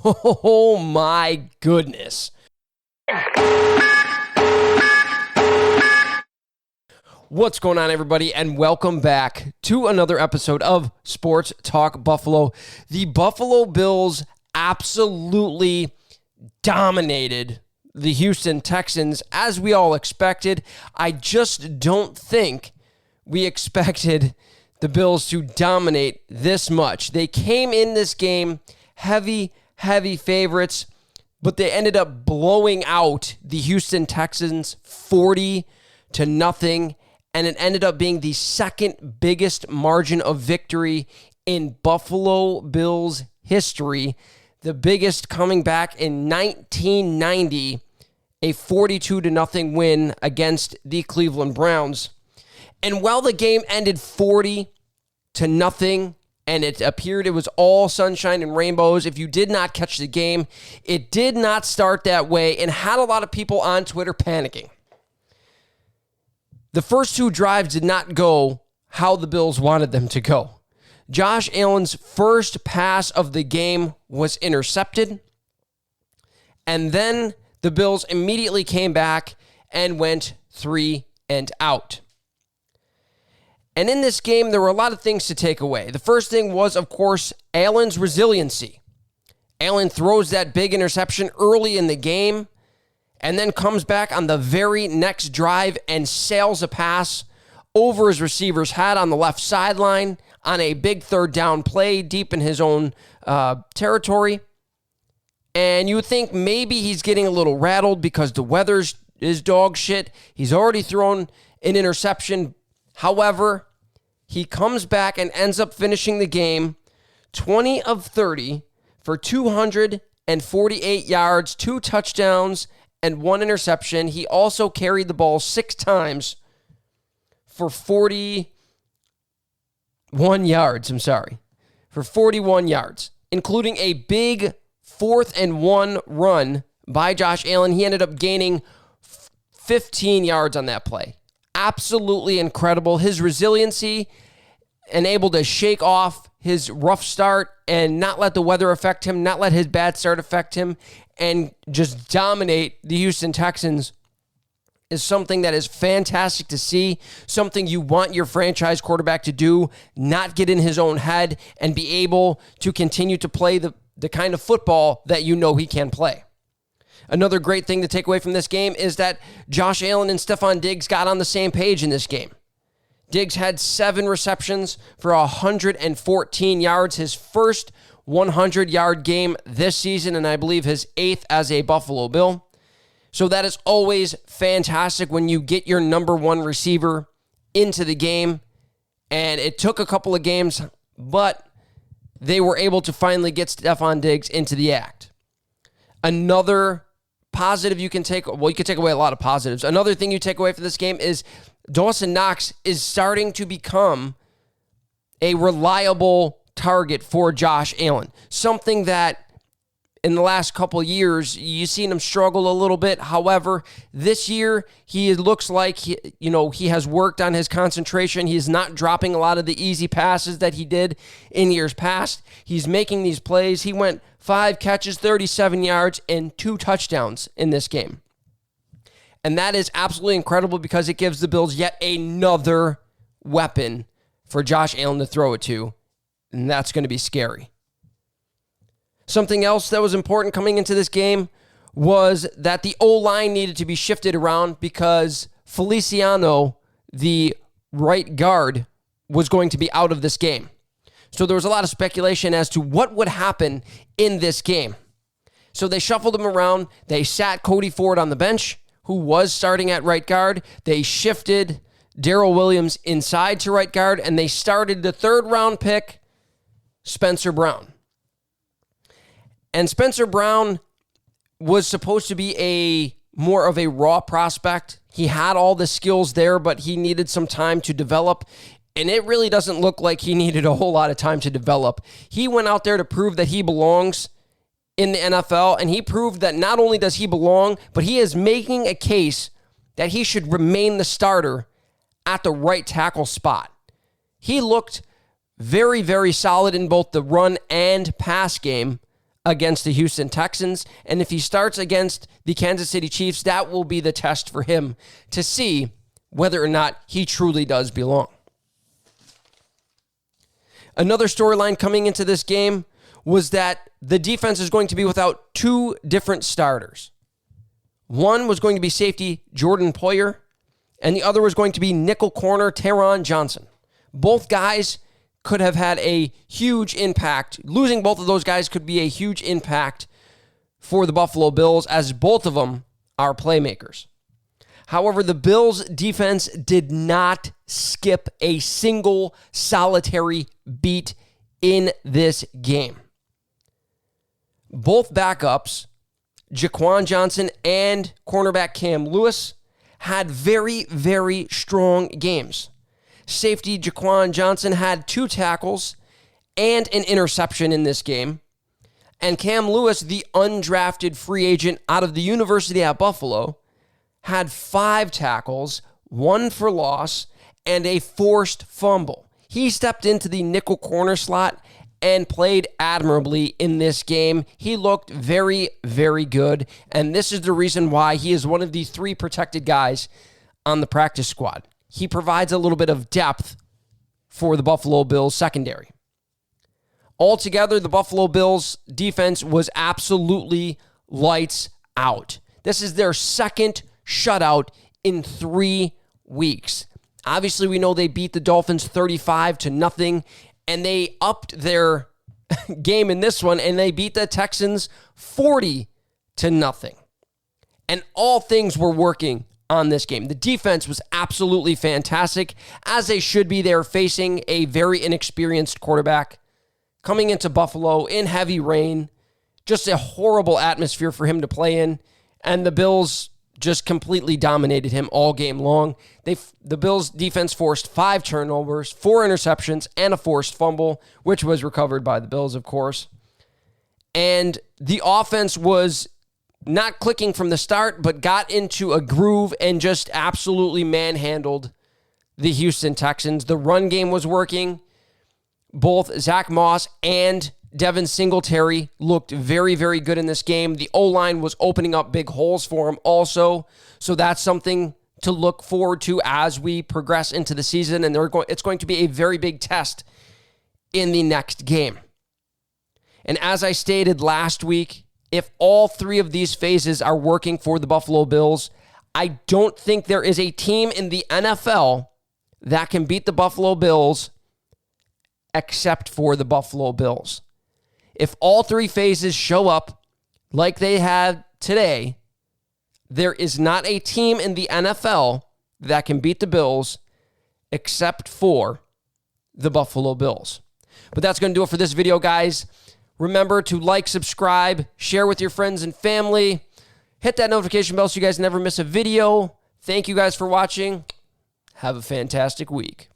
Oh my goodness. What's going on, everybody, and welcome back to another episode of Sports Talk Buffalo. The Buffalo Bills absolutely dominated the Houston Texans, as we all expected. I just don't think we expected the Bills to dominate this much. They came in this game heavy favorites, but they ended up blowing out the Houston Texans 40-0. And it ended up being the second biggest margin of victory in Buffalo Bills history. The biggest coming back in 1990, a 42-0 win against the Cleveland Browns. And while the game ended 40-0, and it appeared it was all sunshine and rainbows, if you did not catch the game, it did not start that way and had a lot of people on Twitter panicking. The first two drives did not go how the Bills wanted them to go. Josh Allen's first pass of the game was intercepted, and then the Bills immediately came back and went 3 and out. And in this game, there were a lot of things to take away. The first thing was, of course, Allen's resiliency. Allen throws that big interception early in the game, and then comes back on the very next drive and sails a pass over his receiver's head on the left sideline on a big third down play deep in his own territory. And you would think maybe he's getting a little rattled because the weather is dog shit. He's already thrown an interception. However, he comes back and ends up finishing the game 20 of 30 for 248 yards, 2 touchdowns, and 1 interception. He also carried the ball 6 times for 41 yards. For 41 yards, including a big 4th and 1 run by Josh Allen. He ended up gaining 15 yards on that play. Absolutely incredible. His resiliency and able to shake off his rough start and not let the weather affect him, not let his bad start affect him, and just dominate the Houston Texans is something that is fantastic to see, something you want your franchise quarterback to do, not get in his own head and be able to continue to play the kind of football that you know he can play. Another great thing to take away from this game is that Josh Allen and Stephon Diggs got on the same page in this game. Diggs had 7 receptions for 114 yards, his first 100-yard game this season, and I believe his 8th as a Buffalo Bill. So that is always fantastic when you get your number 1 receiver into the game, and it took a couple of games, but they were able to finally get Stephon Diggs into the act. Another positive you can take away a lot of positives. Another thing you take away from this game is Dawson Knox is starting to become a reliable target for Josh Allen. Something that in the last couple of years, you've seen him struggle a little bit. However, this year, he looks like he has worked on his concentration. He is not dropping a lot of the easy passes that he did in years past. He's making these plays. He went 5 catches, 37 yards, and 2 touchdowns in this game. And that is absolutely incredible because it gives the Bills yet another weapon for Josh Allen to throw it to, and that's going to be scary. Something else that was important coming into this game was that the O-line needed to be shifted around because Feliciano, the right guard, was going to be out of this game. So there was a lot of speculation as to what would happen in this game. So they shuffled him around. They sat Cody Ford on the bench, who was starting at right guard. They shifted Darrell Williams inside to right guard, and they started the 3rd-round pick, Spencer Brown. And Spencer Brown was supposed to be more of a raw prospect. He had all the skills there, but he needed some time to develop. And it really doesn't look like he needed a whole lot of time to develop. He went out there to prove that he belongs in the NFL, and he proved that not only does he belong, but he is making a case that he should remain the starter at the right tackle spot. He looked very, very solid in both the run and pass game against the Houston Texans. And if he starts against the Kansas City Chiefs, that will be the test for him to see whether or not he truly does belong. Another storyline coming into this game was that the defense is going to be without two different starters. One was going to be safety Jordan Poyer, and the other was going to be nickel corner Taron Johnson. Both guys could have had a huge impact. Losing both of those guys could be a huge impact for the Buffalo Bills, as both of them are playmakers. However, the Bills' defense did not skip a single solitary beat in this game. Both backups, Jaquan Johnson and cornerback Cam Lewis, had very, very strong games. Safety Jaquan Johnson had 2 tackles and an interception in this game. And Cam Lewis, the undrafted free agent out of the University at Buffalo, had 5 tackles, 1 for loss, and a forced fumble. He stepped into the nickel corner slot and played admirably in this game. He looked very, very good, and this is the reason why he is one of the 3 protected guys on the practice squad. He provides a little bit of depth for the Buffalo Bills secondary. Altogether, the Buffalo Bills defense was absolutely lights out. This is their second shutout in 3 weeks. Obviously, we know they beat the Dolphins 35-0, and they upped their game in this one, and they beat the Texans 40-0. And all things were working on this game. The defense was absolutely fantastic, as they should be. They're facing a very inexperienced quarterback coming into Buffalo in heavy rain. Just a horrible atmosphere for him to play in, and the Bills just completely dominated him all game long. The Bills' defense forced 5 turnovers, 4 interceptions, and a forced fumble, which was recovered by the Bills, of course. And the offense was not clicking from the start, but got into a groove and just absolutely manhandled the Houston Texans. The run game was working. Both Zach Moss and Devin Singletary looked very, very good in this game. The O-line was opening up big holes for him also. So that's something to look forward to as we progress into the season. And it's going to be a very big test in the next game. And as I stated last week, if all 3 of these phases are working for the Buffalo Bills, I don't think there is a team in the NFL that can beat the Buffalo Bills except for the Buffalo Bills. If all 3 phases show up like they had today, there is not a team in the NFL that can beat the Bills except for the Buffalo Bills. But that's going to do it for this video, guys. Remember to like, subscribe, share with your friends and family. Hit that notification bell so you guys never miss a video. Thank you guys for watching. Have a fantastic week.